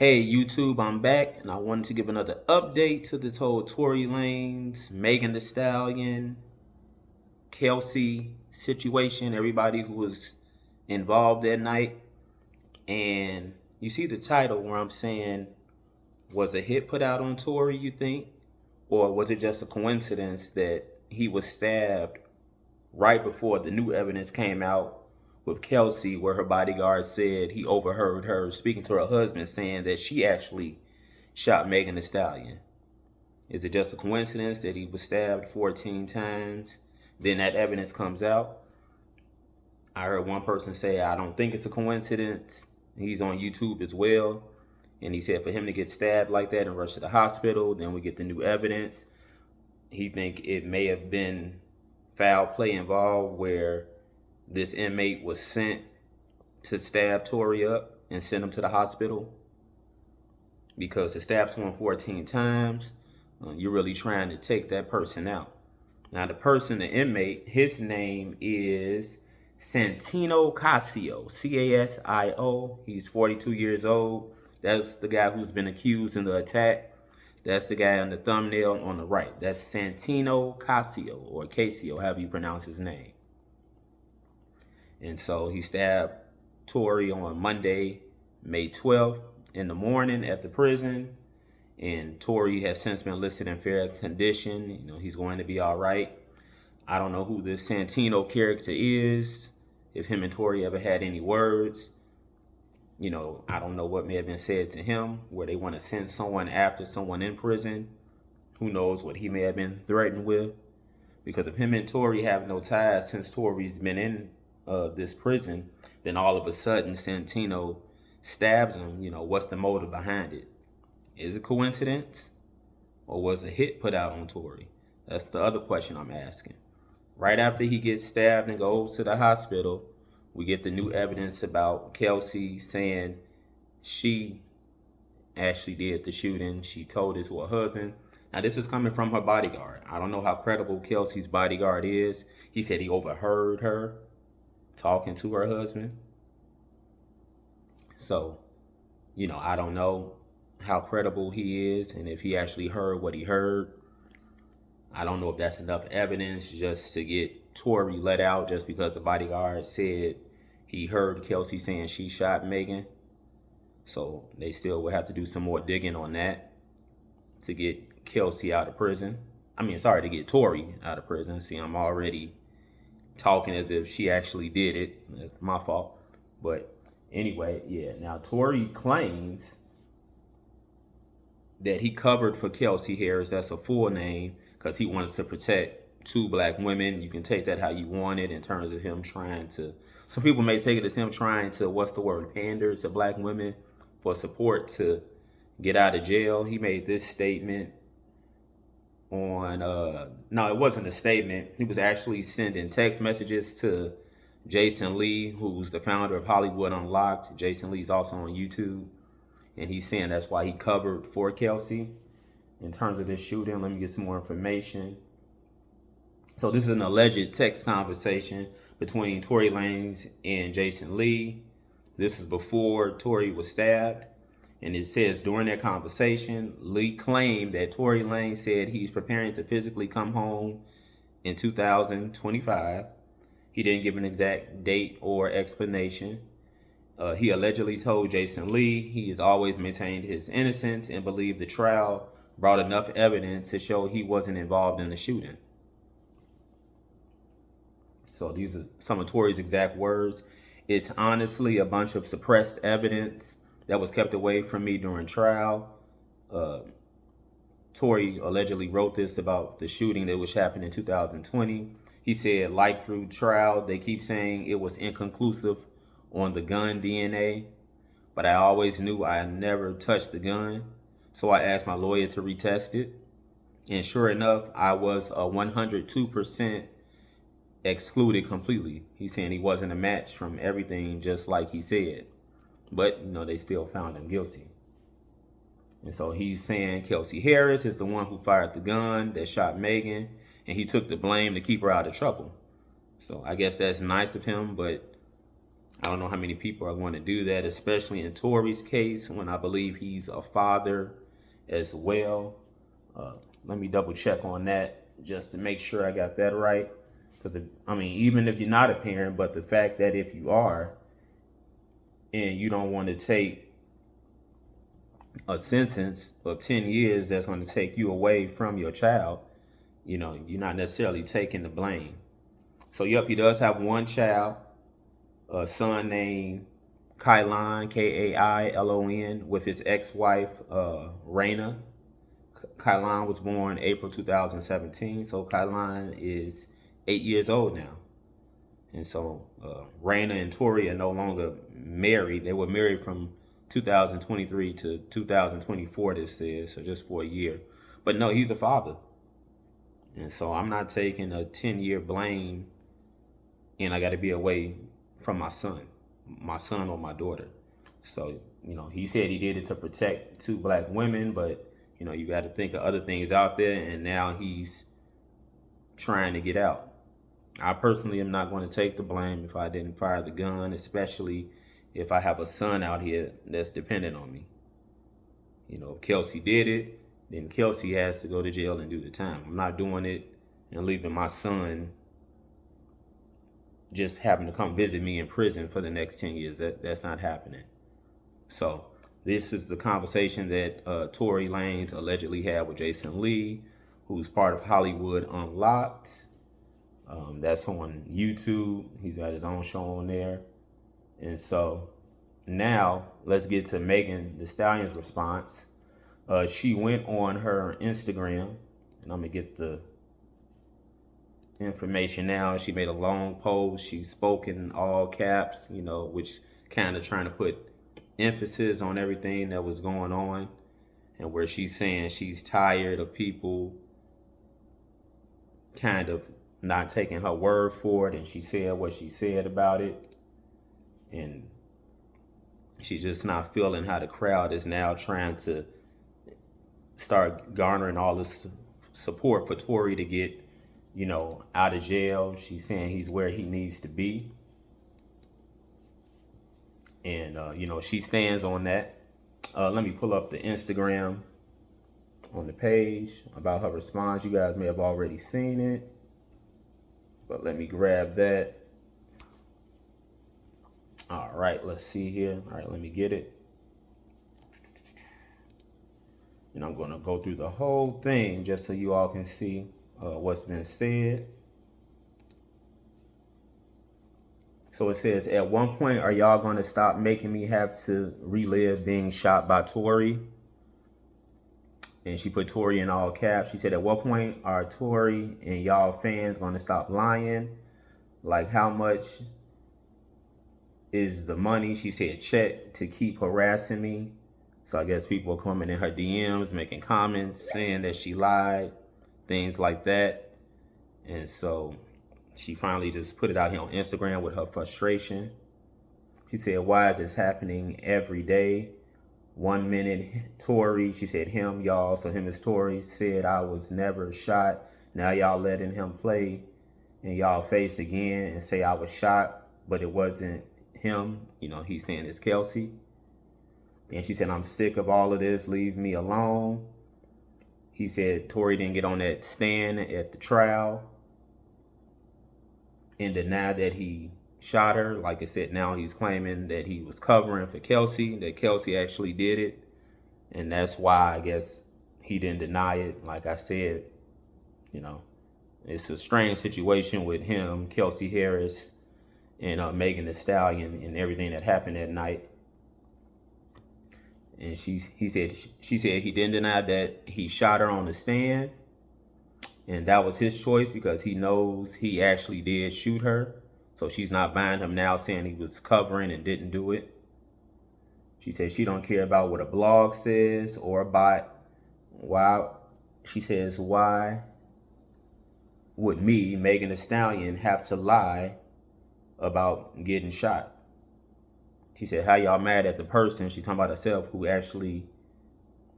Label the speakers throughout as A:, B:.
A: Hey YouTube, I'm back and I wanted to give another update to this whole Tory Lanez, Megan Thee Stallion, Kelsey situation, everybody who was involved that night. And you see the title where I'm saying, was a hit put out on Tory, you think? Or was it just a coincidence that he was stabbed right before the new evidence came out with Kelsey, where her bodyguard said he overheard her speaking to her husband saying that she actually shot Megan Thee Stallion? Is it just a coincidence that he was stabbed 14 times? Then that evidence comes out. I heard one person say, I don't think it's a coincidence. He's on YouTube as well. And he said for him to get stabbed like that and rush to the hospital, then we get the new evidence. He think it may have been foul play involved where this inmate was sent to stab Tory up and send him to the hospital. Because to stab someone 14 times, you're really trying to take that person out. Now the person, the inmate, his name is Santino Casio, C-A-S-I-O. He's 42 years old. That's the guy who's been accused in the attack. That's the guy on the thumbnail on the right. That's Santino Casio, or Casio, however you pronounce his name. And so he stabbed Tory on Monday, May 12th in the morning at the prison. And Tory has since been listed in fair condition. You know, he's going to be all right. I don't know who this Santino character is, if him and Tory ever had any words. You know, I don't know what may have been said to him, where they want to send someone after someone in prison. Who knows what he may have been threatened with. Because if him and Tory have no ties since Tory's been in this prison, then all of a sudden Santino stabs him. You know, what's the motive behind it? Is it coincidence? Or was a hit put out on Tory? That's the other question I'm asking. Right after he gets stabbed and goes to the hospital, we get the new evidence about Kelsey saying she actually did the shooting. She told it to her husband. Now, this is coming from her bodyguard. I don't know how credible Kelsey's bodyguard is. He said he overheard her talking to her husband. So, you know, I don't know how credible he is and if he actually heard what he heard. I don't know if that's enough evidence just to get Tory let out just because the bodyguard said he heard Kelsey saying she shot Megan. So they still will have to do some more digging on that to get Kelsey out of prison. To get Tory out of prison. See, I'm already talking as if she actually did it. That's my fault. But anyway, yeah. Now, Tory claims that he covered for Kelsey Harris. That's a full name, because he wanted to protect two black women. You can take that how you want it in terms of him trying to, some people may take it as him trying to, pander to black women for support to get out of jail. He made this statement on, no, it wasn't a statement. He was actually sending text messages to Jason Lee, who's the founder of Hollywood Unlocked. Jason Lee's also on YouTube. And he's saying that's why he covered for Kelsey. In terms of this shooting, let me get some more information. So this is an alleged text conversation between Tory Lanez and Jason Lee. This is before Tory was stabbed. And it says during that conversation, Lee claimed that Tory Lanez said he's preparing to physically come home in 2025. He didn't give an exact date or explanation. He allegedly told Jason Lee he has always maintained his innocence and believed the trial brought enough evidence to show he wasn't involved in the shooting. So these are some of Tory's exact words. It's honestly a bunch of suppressed evidence that was kept away from me during trial. Tory allegedly wrote this about the shooting that was happened in 2020. He said, like through trial, they keep saying it was inconclusive on the gun DNA, but I always knew I never touched the gun. So I asked my lawyer to retest it. And sure enough, I was 102% excluded completely. He's saying he wasn't a match from everything, just like he said. But, you know, they still found him guilty. And so he's saying Kelsey Harris is the one who fired the gun that shot Megan, and he took the blame to keep her out of trouble. So I guess that's nice of him, but I don't know how many people are going to do that, especially in Tory's case, when I believe he's a father as well. Let me double check on that just to make sure I got that right. Because, I mean, even if you're not a parent, but the fact that if you are and you don't want to take a sentence of 10 years that's going to take you away from your child, you know, you're not necessarily taking the blame. So, yep, he does have one child, a son named Kailon, Kailon, with his ex-wife, Raina. Kailon was born April 2017, so Kailon is 8 years old now. And so Raina and Tory are no longer married. They were married from 2023 to 2024, this says, so just for a year. But no, he's a father. And so I'm not taking a 10-year blame, and I got to be away from my son or my daughter. So, you know, he said he did it to protect 2 black women, but, you know, you got to think of other things out there, and now he's trying to get out. I personally am not going to take the blame if I didn't fire the gun, especially if I have a son out here that's dependent on me. You know, if Kelsey did it, then Kelsey has to go to jail and do the time. I'm not doing it and leaving my son just having to come visit me in prison for the next 10 years. That's not happening. So this is the conversation that Tory Lanez allegedly had with Jason Lee, who's part of Hollywood Unlocked. That's on YouTube. He's got his own show on there. And so now let's get to Megan Thee Stallion's response. She went on her Instagram, and I'm going to get the information now. She made a long post. She spoke in all caps, you know, which kind of trying to put emphasis on everything that was going on, and where she's saying she's tired of people kind of not taking her word for it, and she said what she said about it, and she's just not feeling how the crowd is now trying to start garnering all this support for Tory to get, you know, out of jail. She's saying he's where he needs to be, and you know, she stands on that. Let me pull up the Instagram on the page about her response. You guys may have already seen it, but let me grab that. All right, let's see here. All right, let me get it. And I'm going to go through the whole thing just so you all can see what's been said. So it says, at one point, are y'all going to stop making me have to relive being shot by Tory? And she put Tory in all caps. She said, at what point are Tory and y'all fans going to stop lying? Like, how much is the money? She said, check to keep harassing me. So I guess people are coming in her DMs, making comments, saying that she lied, things like that. And so she finally just put it out here on Instagram with her frustration. She said, why is this happening every day? 1 minute, Tory, she said him, y'all, so him is Tory, said I was never shot. Now y'all letting him play in y'all face again and say I was shot, but it wasn't him. You know, he's saying it's Kelsey. And she said, I'm sick of all of this. Leave me alone. He said Tory didn't get on that stand at the trial and denied that he shot her. Like I said, now he's claiming that he was covering for Kelsey, that Kelsey actually did it. And that's why I guess he didn't deny it. Like I said, you know, it's a strange situation with him, Kelsey Harris, and Megan Thee Stallion and everything that happened that night. And she said he didn't deny that he shot her on the stand, and that was his choice because he knows he actually did shoot her. So she's not buying him now saying he was covering and didn't do it. She said she don't care about what a blog says or a bot. Why? She says, why would me, Megan Thee Stallion, have to lie about getting shot? She said, how y'all mad at the person, she's talking about herself, who actually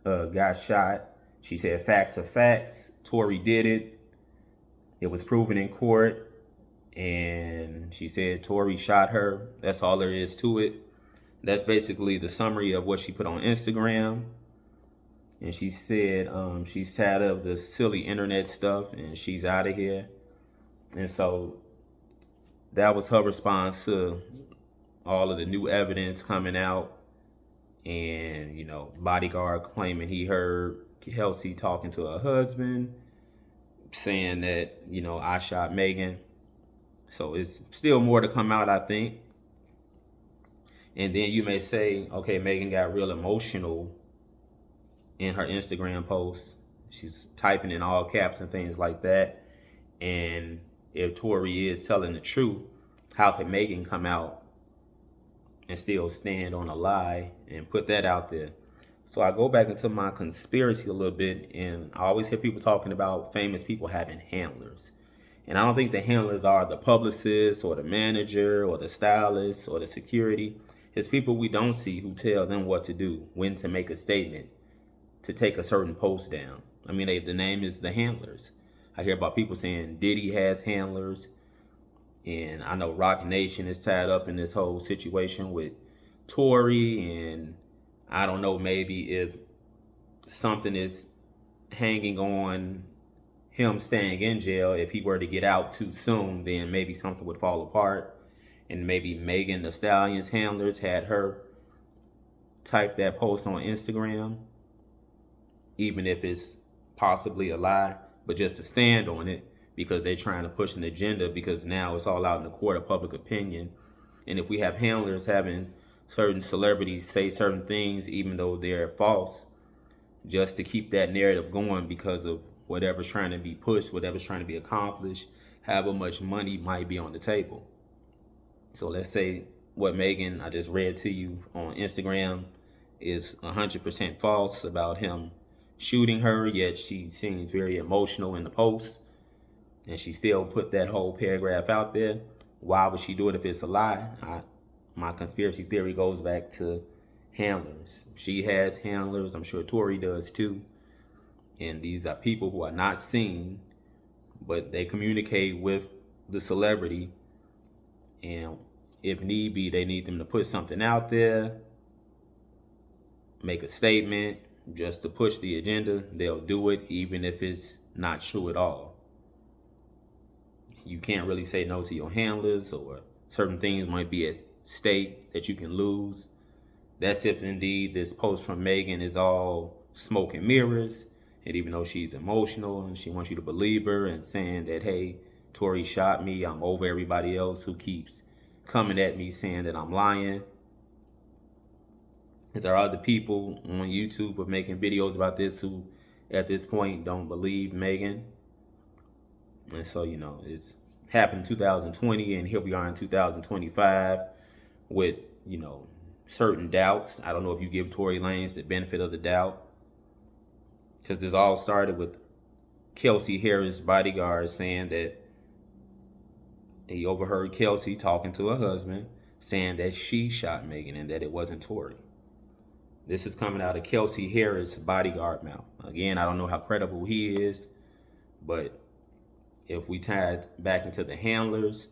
A: got shot? She said, facts are facts. Tory did it. It was proven in court. and she said Tory shot her. That's all there is to it. That's basically the summary of what she put on Instagram. And she said she's tired of the silly internet stuff and she's out of here. And so that was her response to all of the new evidence coming out. And, you know, bodyguard claiming he heard Kelsey talking to her husband, saying that, you know, I shot Megan. So it's still more to come out, I think. And then you may say, okay, Megan got real emotional in her Instagram post. She's typing in all caps and things like that. And if Tory is telling the truth, how can Megan come out and still stand on a lie and put that out there? So I go back into my conspiracy a little bit, and I always hear people talking about famous people having handlers. And I don't think the handlers are the publicist or the manager or the stylist or the security. It's people we don't see who tell them what to do, when to make a statement, to take a certain post down. I mean, the name is the handlers. I hear about people saying Diddy has handlers. And I know Rock Nation is tied up in this whole situation with Tory. And I don't know, maybe if something is hanging on him staying in jail, if he were to get out too soon, then maybe something would fall apart. And maybe Megan Thee Stallion's handlers had her type that post on Instagram, even if it's possibly a lie, but just to stand on it because they're trying to push an agenda, because now it's all out in the court of public opinion. And if we have handlers having certain celebrities say certain things, even though they're false, just to keep that narrative going because of whatever's trying to be pushed, whatever's trying to be accomplished, however much money might be on the table. So let's say what Megan, I just read to you on Instagram, is 100% false about him shooting her, yet she seems very emotional in the post, and she still put that whole paragraph out there. Why would she do it if it's a lie? My conspiracy theory goes back to handlers. She has handlers. I'm sure Tory does too. And these are people who are not seen, but they communicate with the celebrity. And if need be, they need them to put something out there, make a statement just to push the agenda. They'll do it even if it's not true at all. You can't really say no to your handlers, or certain things might be at stake that you can lose. That's if indeed this post from Megan is all smoke and mirrors. And even though she's emotional and she wants you to believe her and saying that, hey, Tory shot me, I'm over everybody else who keeps coming at me saying that I'm lying. Because there are other people on YouTube who are making videos about this who at this point don't believe Megan. And so, you know, it's happened in 2020 and here we are in 2025 with, you know, certain doubts. I don't know if you give Tory Lanez the benefit of the doubt, because this all started with Kelsey Harris, bodyguard, saying that he overheard Kelsey talking to her husband, saying that she shot Megan and that it wasn't Tory. This is coming out of Kelsey Harris' bodyguard mouth. Again, I don't know how credible he is, but if we tie it back into the handlers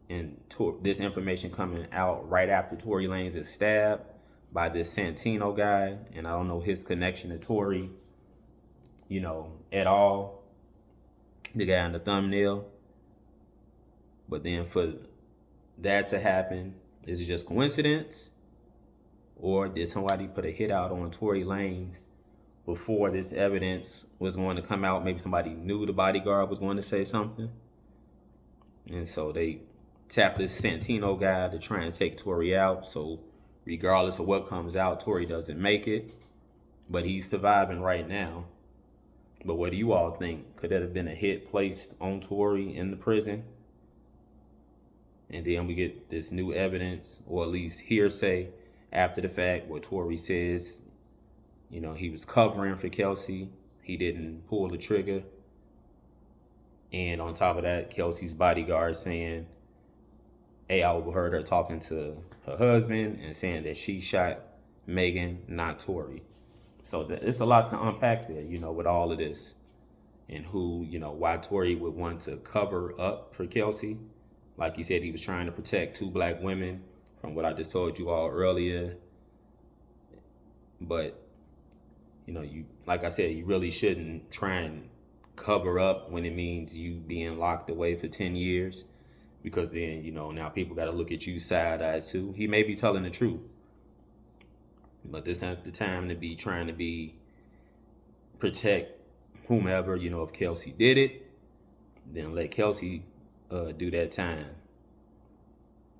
A: and this information coming out right after Tory Lanez is stabbed by this Santino guy, and I don't know his connection to Tory, you know, at all, the guy in the thumbnail. But then for that to happen, is it just coincidence? Or did somebody put a hit out on Tory Lanez before this evidence was going to come out? Maybe somebody knew the bodyguard was going to say something. And so they tapped this Santino guy to try and take Tory out. So regardless of what comes out, Tory doesn't make it. But he's surviving right now. But what do you all think? Could that have been a hit placed on Tory in the prison? And then we get this new evidence, or at least hearsay after the fact, where Tory says, you know, he was covering for Kelsey. He didn't pull the trigger. And on top of that, Kelsey's bodyguard saying, hey, I overheard her talking to her husband and saying that she shot Megan, not Tory. So it's a lot to unpack there, you know, with all of this. and who, why Tory would want to cover up for Kelsey. Like he said, he was trying to protect 2 black women from what I just told you all earlier. But, like I said, you really shouldn't try and cover up when it means you being locked away for 10 years. Because then, now people got to look at you side-eyed too. He may be telling the truth. But this ain't the time to be trying to protect whomever. If Kelsey did it, then let Kelsey do that time.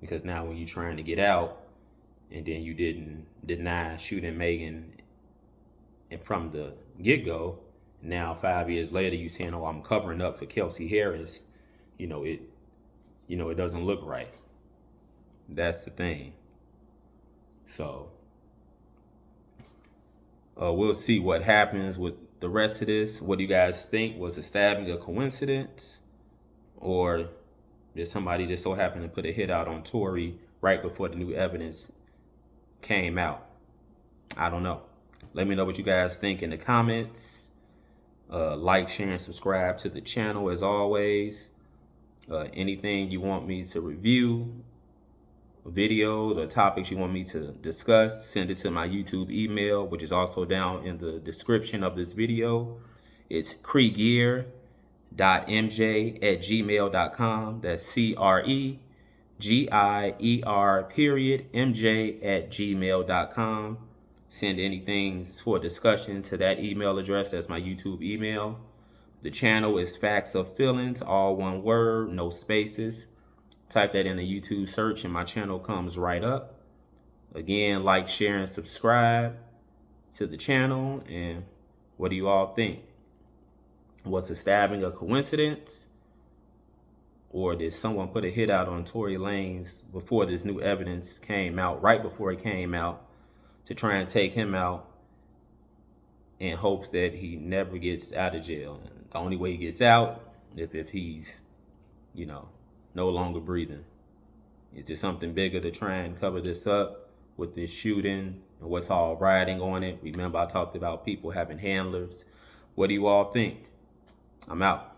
A: Because now when you're trying to get out, and then you didn't deny shooting Megan, and from the get-go, now 5 years later you saying, "Oh, I'm covering up for Kelsey Harris," it doesn't look right. That's the thing. So we'll see what happens with the rest of this. What do you guys think? Was the stabbing a coincidence, or did somebody just so happen to put a hit out on Tory right before the new evidence came out? I don't know. Let me know what you guys think in the comments. Like, share, and subscribe to the channel as always. Anything you want me to review, videos or topics you want me to discuss, send it to my YouTube email, which is also down in the description of this video. It's cregier.mj@gmail.com. That's CREGIER.MJ@gmail.com. Send anything for discussion to that email address. That's my YouTube email. The channel is Facts of Feelings, all one word, no spaces. Type that in the YouTube search and my channel comes right up. Again, like, share, and subscribe to the channel. And what do you all think? Was the stabbing a coincidence? Or did someone put a hit out on Tory Lanez before this new evidence came out, right before it came out, to try and take him out in hopes that he never gets out of jail? And the only way he gets out if he's, no longer breathing. Is there something bigger to try and cover this up with this shooting and what's all riding on it? Remember, I talked about people having handlers. What do you all think? I'm out.